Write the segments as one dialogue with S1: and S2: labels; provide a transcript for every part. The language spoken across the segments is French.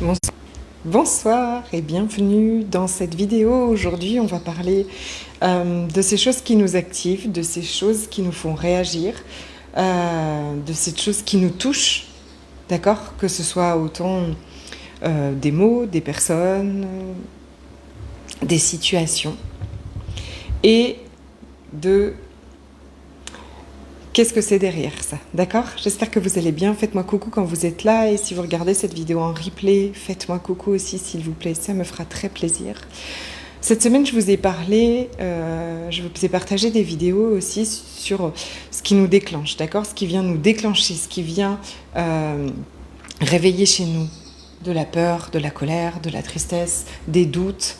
S1: Bonsoir. Bonsoir et bienvenue dans cette vidéo. Aujourd'hui, on va parler de ces choses qui nous activent, de ces choses qui nous font réagir, de ces choses qui nous touchent, d'accord? Que ce soit autant des mots, des personnes, des situations, et de qu'est-ce que c'est derrière ça, d'accord? J'espère que vous allez bien. Faites-moi coucou quand vous êtes là, et si vous regardez cette vidéo en replay, faites-moi coucou aussi s'il vous plaît, ça me fera très plaisir. Cette semaine, je vous ai parlé, je vous ai partagé des vidéos aussi sur ce qui nous déclenche, d'accord? Ce qui vient nous déclencher, ce qui vient réveiller chez nous de la peur, de la colère, de la tristesse, des doutes,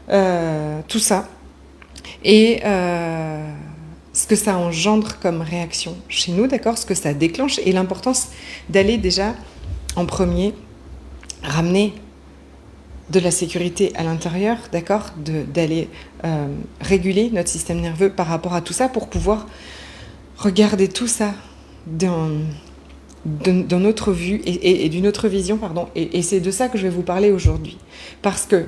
S1: tout ça. Et ce que ça engendre comme réaction chez nous, d'accord, ce que ça déclenche, et l'importance d'aller déjà en premier ramener de la sécurité à l'intérieur, d'accord, d'aller réguler notre système nerveux par rapport à tout ça pour pouvoir regarder tout ça dans notre vue et d'une autre vision, pardon, et c'est de ça que je vais vous parler aujourd'hui, parce que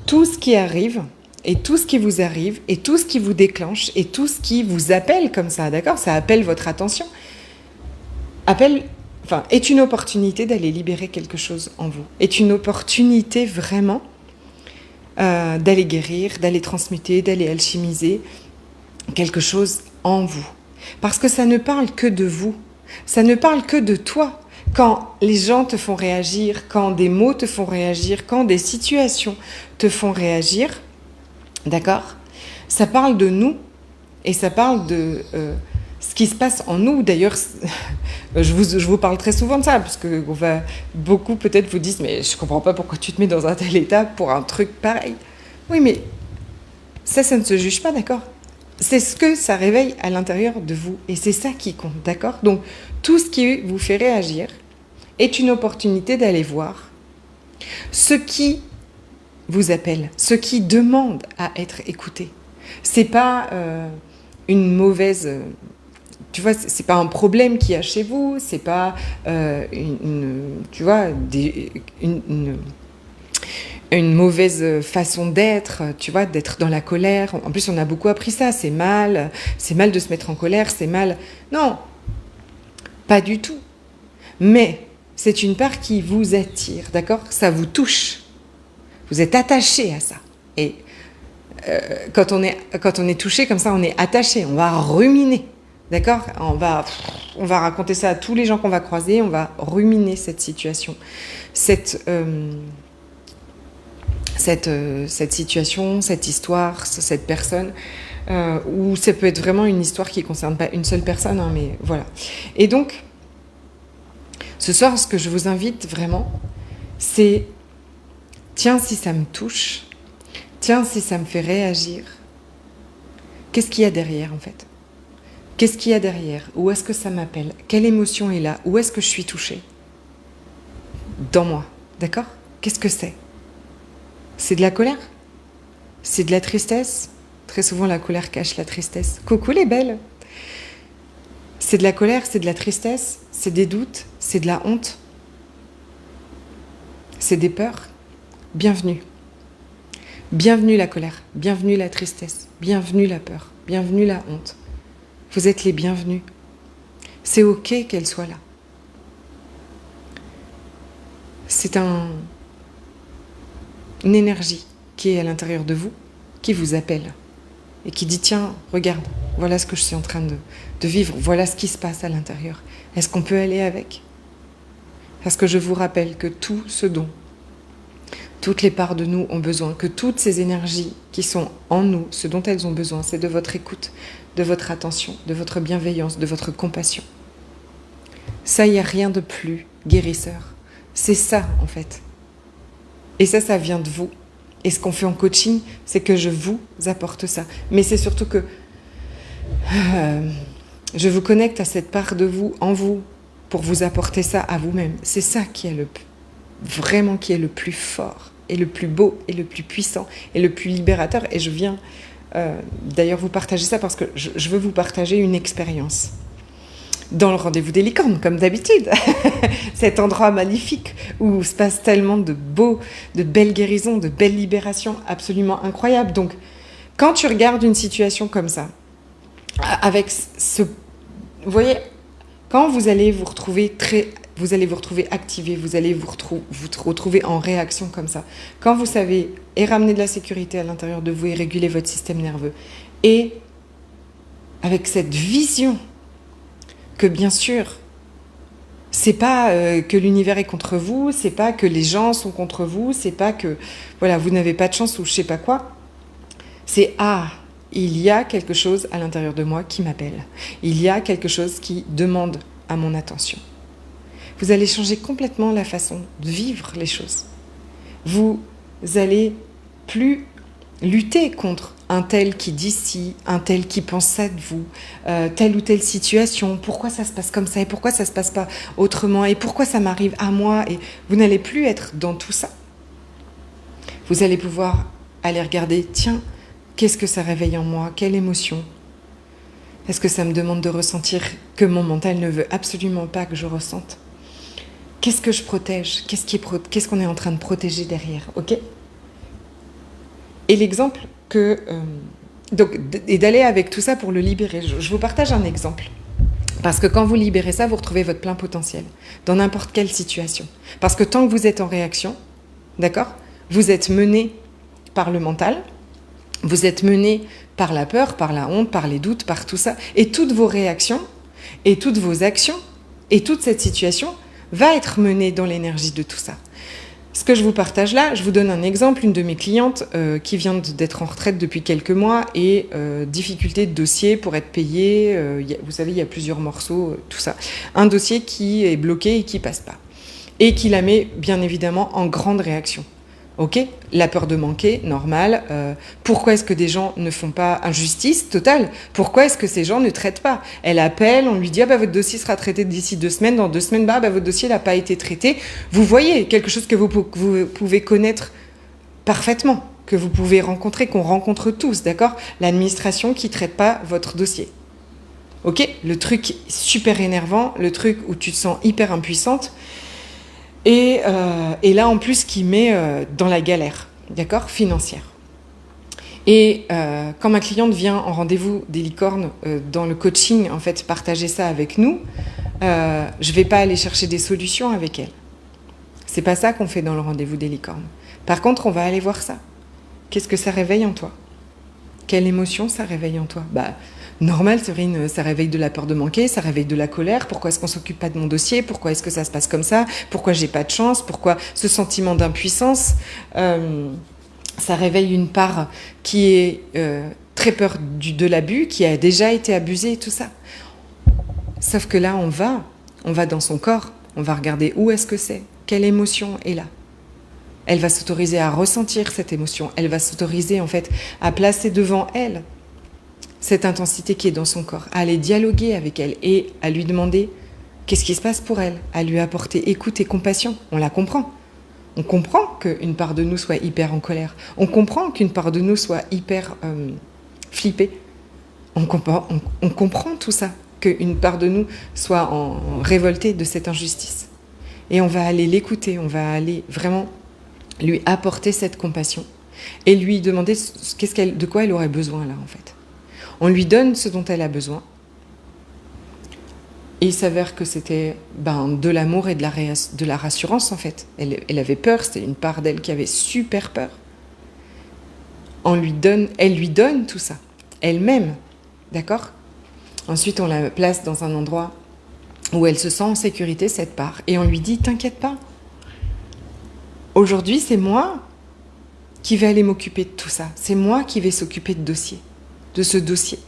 S1: tout ce qui arrive, et tout ce qui vous arrive, et tout ce qui vous déclenche, et tout ce qui vous appelle comme ça, d'accord? Ça appelle votre attention. Est une opportunité d'aller libérer quelque chose en vous. Est une opportunité vraiment d'aller guérir, d'aller transmuter, d'aller alchimiser quelque chose en vous. Parce que ça ne parle que de vous. Ça ne parle que de toi. Quand les gens te font réagir, quand des mots te font réagir, quand des situations te font réagir, d'accord? Ça parle de nous et ça parle de ce qui se passe en nous. D'ailleurs, je vous parle très souvent de ça, parce que beaucoup peut-être vous disent « mais je comprends pas pourquoi tu te mets dans un tel état pour un truc pareil ». Oui, mais ça ne se juge pas, d'accord? C'est ce que ça réveille à l'intérieur de vous, et c'est ça qui compte, d'accord? Donc, tout ce qui vous fait réagir est une opportunité d'aller voir ce qui vous appelle, ce qui demande à être écouté. C'est pas une mauvaise... tu vois, c'est pas un problème qu'il y a chez vous, c'est pas une mauvaise façon d'être, tu vois, d'être dans la colère. En plus, on a beaucoup appris ça, c'est mal de se mettre en colère, c'est mal. Non, pas du tout. Mais c'est une part qui vous attire, d'accord? Ça vous touche. Vous êtes attaché à ça. Et quand on est touché comme ça, on est attaché, on va ruminer. D'accord? On va raconter ça à tous les gens qu'on va croiser, on va ruminer cette situation. Cette situation, cette histoire, cette personne, ou ça peut être vraiment une histoire qui ne concerne pas une seule personne, hein, mais voilà. Et donc, ce soir, ce que je vous invite vraiment, c'est, tiens, si ça me touche, tiens, si ça me fait réagir, qu'est-ce qu'il y a derrière en fait? Qu'est-ce qu'il y a derrière? Où est-ce que ça m'appelle? Quelle émotion est là? Où est-ce que je suis touchée? Dans moi, d'accord? Qu'est-ce que c'est? C'est de la colère? C'est de la tristesse? Très souvent, la colère cache la tristesse. Coucou les belles! C'est de la colère, c'est de la tristesse, c'est des doutes, c'est de la honte, c'est des peurs. Bienvenue. Bienvenue la colère, bienvenue la tristesse, bienvenue la peur, bienvenue la honte. Vous êtes les bienvenus. C'est ok qu'elle soit là. C'est une énergie qui est à l'intérieur de vous, qui vous appelle et qui dit « Tiens, regarde, voilà ce que je suis en train de vivre, voilà ce qui se passe à l'intérieur. Est-ce qu'on peut aller avec ?» Parce que je vous rappelle que tout ce dont toutes les parts de nous ont besoin, que toutes ces énergies qui sont en nous, ce dont elles ont besoin, c'est de votre écoute, de votre attention, de votre bienveillance, de votre compassion. Ça, il n'y a rien de plus guérisseur. C'est ça, en fait. Et ça vient de vous. Et ce qu'on fait en coaching, c'est que je vous apporte ça. Mais c'est surtout que je vous connecte à cette part de vous, en vous, pour vous apporter ça à vous-même. C'est ça qui est vraiment qui est le plus fort, et le plus beau, et le plus puissant, et le plus libérateur. Et je viens d'ailleurs vous partager ça parce que je veux vous partager une expérience. dans le rendez-vous des licornes, comme d'habitude. Cet endroit magnifique où se passe tellement de belles guérisons, de belles libérations absolument incroyables. Donc, quand tu regardes une situation comme ça, avec ce... Vous voyez, quand vous allez vous retrouver activé, vous allez vous retrouver en réaction comme ça. Quand vous savez et ramener de la sécurité à l'intérieur de vous et réguler votre système nerveux, et avec cette vision que bien sûr, c'est pas que l'univers est contre vous, c'est pas que les gens sont contre vous, c'est pas que voilà, vous n'avez pas de chance ou je sais pas quoi. C'est il y a quelque chose à l'intérieur de moi qui m'appelle. Il y a quelque chose qui demande à mon attention. Vous allez changer complètement la façon de vivre les choses. Vous allez plus lutter contre un tel qui dit ci, un tel qui pense ça de vous, telle ou telle situation, pourquoi ça se passe comme ça et pourquoi ça se passe pas autrement et pourquoi ça m'arrive à moi, et vous n'allez plus être dans tout ça. Vous allez pouvoir aller regarder, tiens, qu'est-ce que ça réveille en moi, quelle émotion? Est-ce que ça me demande de ressentir que mon mental ne veut absolument pas que je ressente? Qu'est-ce que je protège? Qu'est-ce qu'on est en train de protéger derrière? Ok? Et l'exemple et d'aller avec tout ça pour le libérer. Je vous partage un exemple. Parce que quand vous libérez ça, vous retrouvez votre plein potentiel dans n'importe quelle situation. Parce que tant que vous êtes en réaction, d'accord, vous êtes mené par le mental, vous êtes mené par la peur, par la honte, par les doutes, par tout ça. Et toutes vos réactions, et toutes vos actions, et toute cette situation va être menée dans l'énergie de tout ça. Ce que je vous partage là, je vous donne un exemple, une de mes clientes qui vient d'être en retraite depuis quelques mois et difficulté de dossier pour être payée. Vous savez, il y a plusieurs morceaux, tout ça. Un dossier qui est bloqué et qui passe pas. Et qui la met bien évidemment en grande réaction. Ok, la peur de manquer, normal. Pourquoi est-ce que des gens ne font pas injustice totale? Pourquoi est-ce que ces gens ne traitent pas? Elle appelle, on lui dit votre dossier sera traité d'ici 2 semaines. Dans 2 semaines, votre dossier n'a pas été traité. Vous voyez quelque chose que vous pouvez connaître parfaitement, que vous pouvez rencontrer, qu'on rencontre tous, d'accord? L'administration qui traite pas votre dossier. Ok, le truc super énervant, le truc où tu te sens hyper impuissante. Et là, en plus, qui met dans la galère, d'accord, financière. Et quand ma cliente vient en rendez-vous des licornes dans le coaching, en fait, partager ça avec nous, je ne vais pas aller chercher des solutions avec elle. C'est pas ça qu'on fait dans le rendez-vous des licornes. Par contre, on va aller voir ça. Qu'est-ce que ça réveille en toi? Quelle émotion ça réveille en toi? Normal, Séverine, ça réveille de la peur de manquer, ça réveille de la colère. Pourquoi est-ce qu'on s'occupe pas de mon dossier? Pourquoi est-ce que ça se passe comme ça? Pourquoi j'ai pas de chance? Pourquoi ce sentiment d'impuissance? Ça réveille une part qui est très peur de l'abus, qui a déjà été abusée et tout ça. Sauf que là, on va dans son corps, on va regarder où est-ce que c'est, quelle émotion est là. Elle va s'autoriser à ressentir cette émotion. Elle va s'autoriser en fait à placer devant elle cette intensité qui est dans son corps, à aller dialoguer avec elle et à lui demander qu'est-ce qui se passe pour elle, à lui apporter écoute et compassion. On la comprend. On comprend qu'une part de nous soit hyper en colère. On comprend qu'une part de nous soit hyper flippée. On comprend tout ça, qu'une part de nous soit révoltée de cette injustice. Et on va aller l'écouter, on va aller vraiment lui apporter cette compassion et lui demander de quoi elle aurait besoin là en fait. On lui donne ce dont elle a besoin. Et il s'avère que c'était de l'amour et de la rassurance en fait. Elle avait peur, c'était une part d'elle qui avait super peur. Elle lui donne tout ça, elle-même, d'accord? Ensuite, on la place dans un endroit où elle se sent en sécurité, cette part. Et on lui dit, t'inquiète pas. Aujourd'hui, c'est moi qui vais aller m'occuper de tout ça. C'est moi qui vais s'occuper de ce dossier.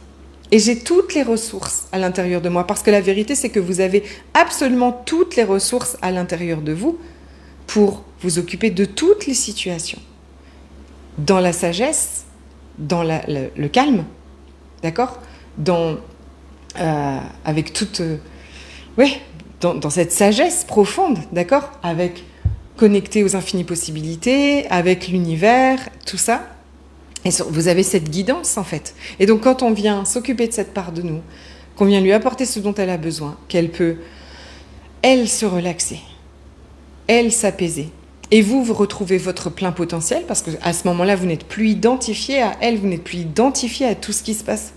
S1: Et j'ai toutes les ressources à l'intérieur de moi. Parce que la vérité, c'est que vous avez absolument toutes les ressources à l'intérieur de vous pour vous occuper de toutes les situations. Dans la sagesse, dans le calme, d'accord? Avec toute... dans cette sagesse profonde, d'accord? Avec connecté aux infinies possibilités, avec l'univers, tout ça. Et vous avez cette guidance, en fait. Et donc, quand on vient s'occuper de cette part de nous, qu'on vient lui apporter ce dont elle a besoin, qu'elle peut, elle, se relaxer, elle, s'apaiser. Et vous, vous retrouvez votre plein potentiel, parce qu'à ce moment-là, vous n'êtes plus identifié à elle, vous n'êtes plus identifié à tout ce qui se passe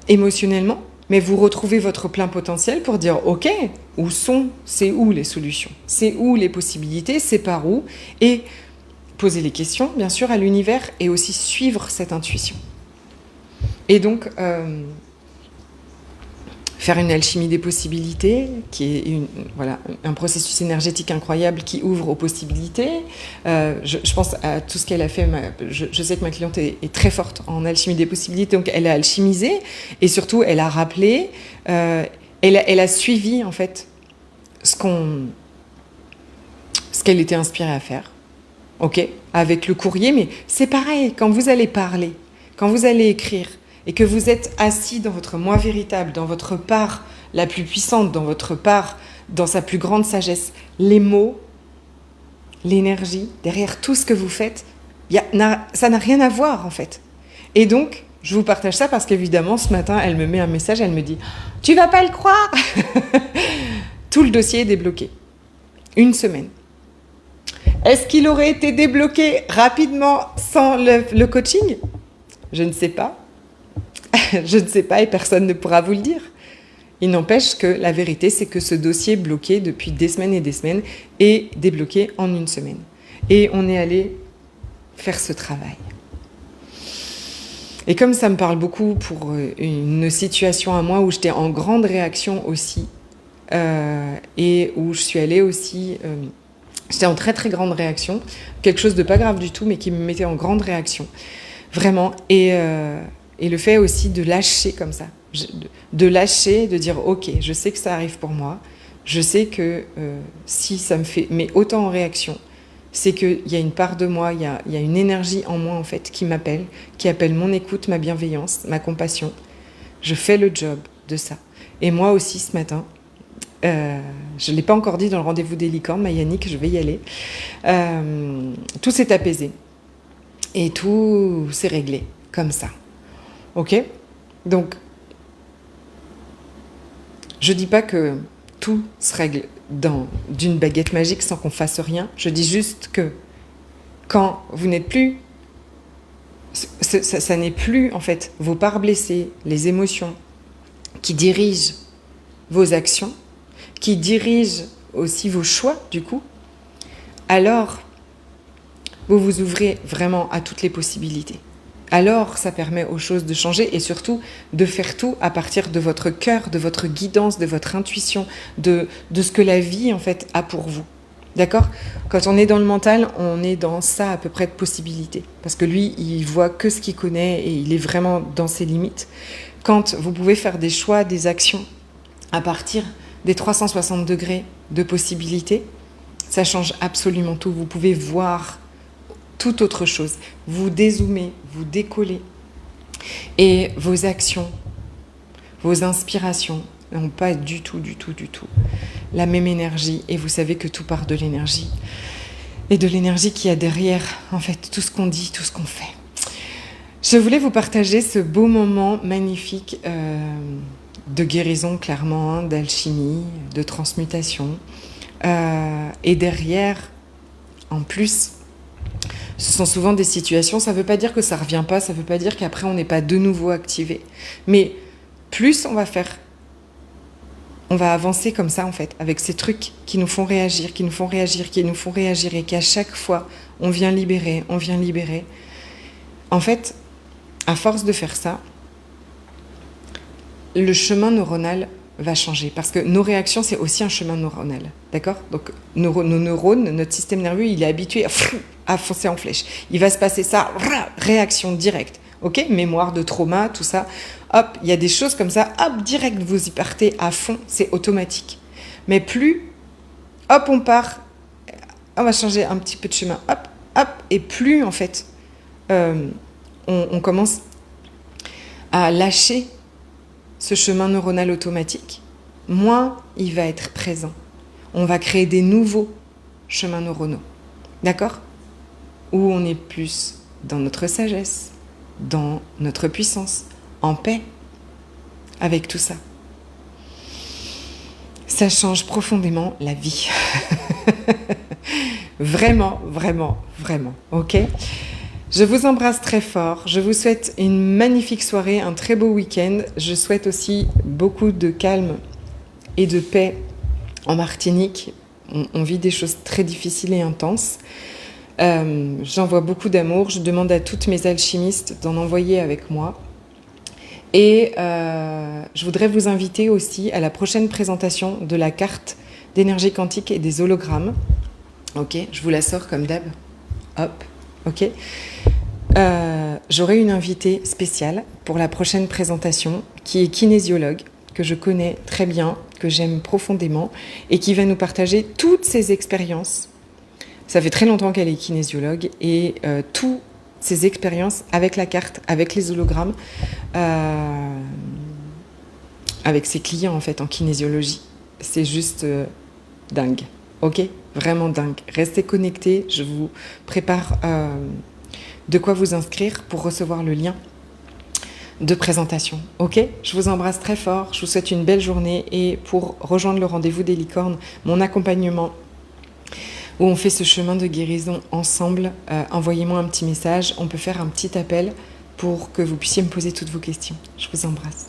S1: émotionnellement, mais vous retrouvez votre plein potentiel pour dire, ok, c'est où les solutions, c'est où les possibilités, c'est par où, et poser les questions, bien sûr, à l'univers, et aussi suivre cette intuition. Et donc, faire une alchimie des possibilités, qui est un processus énergétique incroyable qui ouvre aux possibilités. Je pense à tout ce qu'elle a fait. Je sais que ma cliente est très forte en alchimie des possibilités, donc elle a alchimisé, et surtout, elle a rappelé, elle a suivi, en fait, ce qu'elle était inspirée à faire. Ok, avec le courrier, mais c'est pareil, quand vous allez parler, quand vous allez écrire, et que vous êtes assis dans votre moi véritable, dans votre part la plus puissante, dans votre part, dans sa plus grande sagesse, les mots, l'énergie, derrière tout ce que vous faites, ça n'a rien à voir en fait. Et donc, je vous partage ça parce qu'évidemment, ce matin, elle me met un message, elle me dit « Tu vas pas le croire !» Tout le dossier est débloqué. 1 semaine. Est-ce qu'il aurait été débloqué rapidement sans le coaching? Je ne sais pas. Je ne sais pas et personne ne pourra vous le dire. Il n'empêche que la vérité, c'est que ce dossier bloqué depuis des semaines et des semaines est débloqué en 1 semaine. Et on est allé faire ce travail. Et comme ça me parle beaucoup pour une situation à moi où j'étais en grande réaction aussi, et où je suis allée aussi... j'étais en très très grande réaction, quelque chose de pas grave du tout, mais qui me mettait en grande réaction. Vraiment. Et le fait aussi de lâcher comme ça, de lâcher, de dire ok, je sais que ça arrive pour moi, je sais que si ça me fait, mais autant en réaction, c'est qu'il y a une part de moi, il y a une énergie en moi en fait qui appelle mon écoute, ma bienveillance, ma compassion. Je fais le job de ça. Et moi aussi ce matin, je ne l'ai pas encore dit dans le rendez-vous des licornes, ma Yannick, je vais y aller, tout s'est apaisé et tout s'est réglé comme ça. Ok? Donc, je ne dis pas que tout se règle d'une baguette magique sans qu'on fasse rien. Je dis juste que quand vous n'êtes plus... Ça n'est plus, en fait, vos parts blessées, les émotions qui dirigent vos actions, qui dirigent aussi vos choix, du coup, alors vous vous ouvrez vraiment à toutes les possibilités. Alors, ça permet aux choses de changer et surtout de faire tout à partir de votre cœur, de votre guidance, de votre intuition, de ce que la vie, en fait, a pour vous. D'accord? Quand on est dans le mental, on est dans ça à peu près de possibilités. Parce que lui, il voit que ce qu'il connaît et il est vraiment dans ses limites. Quand vous pouvez faire des choix, des actions à partir des 360 degrés de possibilités, ça change absolument tout. Vous pouvez voir toute autre chose. Vous dézoomez, vous décollez. Et vos actions, vos inspirations n'ont pas du tout la même énergie. Et vous savez que tout part de l'énergie. Et de l'énergie qu'il y a derrière, en fait, tout ce qu'on dit, tout ce qu'on fait. Je voulais vous partager ce beau moment magnifique de guérison, clairement, d'alchimie, de transmutation. Et derrière, en plus... Ce sont souvent des situations, ça ne veut pas dire que ça ne revient pas, ça ne veut pas dire qu'après on n'est pas de nouveau activé. Mais plus on va avancer comme ça en fait, avec ces trucs qui nous font réagir, et qu'à chaque fois on vient libérer. En fait, à force de faire ça, le chemin neuronal va changer. Parce que nos réactions, c'est aussi un chemin neuronal. D'accord? Donc, nos neurones, notre système nerveux, il est habitué à foncer en flèche. Il va se passer ça, réaction directe. Ok? Mémoire de trauma, tout ça. Hop, il y a des choses comme ça, hop, direct, vous y partez à fond, c'est automatique. Mais plus, hop, on part, on va changer un petit peu de chemin, hop, et plus, en fait, on commence à lâcher ce chemin neuronal automatique, moins il va être présent. On va créer des nouveaux chemins neuronaux. D'accord? Où on est plus dans notre sagesse, dans notre puissance, en paix. avec tout ça. Ça change profondément la vie. Vraiment, vraiment, vraiment. Ok ? Je vous embrasse très fort. Je vous souhaite une magnifique soirée, un très beau week-end. Je souhaite aussi beaucoup de calme et de paix en Martinique. On vit des choses très difficiles et intenses. J'envoie beaucoup d'amour. Je demande à toutes mes alchimistes d'en envoyer avec moi. Et je voudrais vous inviter aussi à la prochaine présentation de la carte d'énergie quantique et des hologrammes. Ok, je vous la sors comme d'hab. Hop, ok. J'aurai une invitée spéciale pour la prochaine présentation qui est kinésiologue, que je connais très bien, que j'aime profondément et qui va nous partager toutes ses expériences. Ça fait très longtemps qu'elle est kinésiologue et toutes ses expériences avec la carte, avec les hologrammes, avec ses clients en fait en kinésiologie. C'est juste dingue, ok ? Vraiment dingue. Restez connectés, je vous prépare de quoi vous inscrire pour recevoir le lien de présentation. Ok ? Je vous embrasse très fort, je vous souhaite une belle journée et pour rejoindre le rendez-vous des licornes, mon accompagnement où on fait ce chemin de guérison ensemble, envoyez-moi un petit message, on peut faire un petit appel pour que vous puissiez me poser toutes vos questions. Je vous embrasse.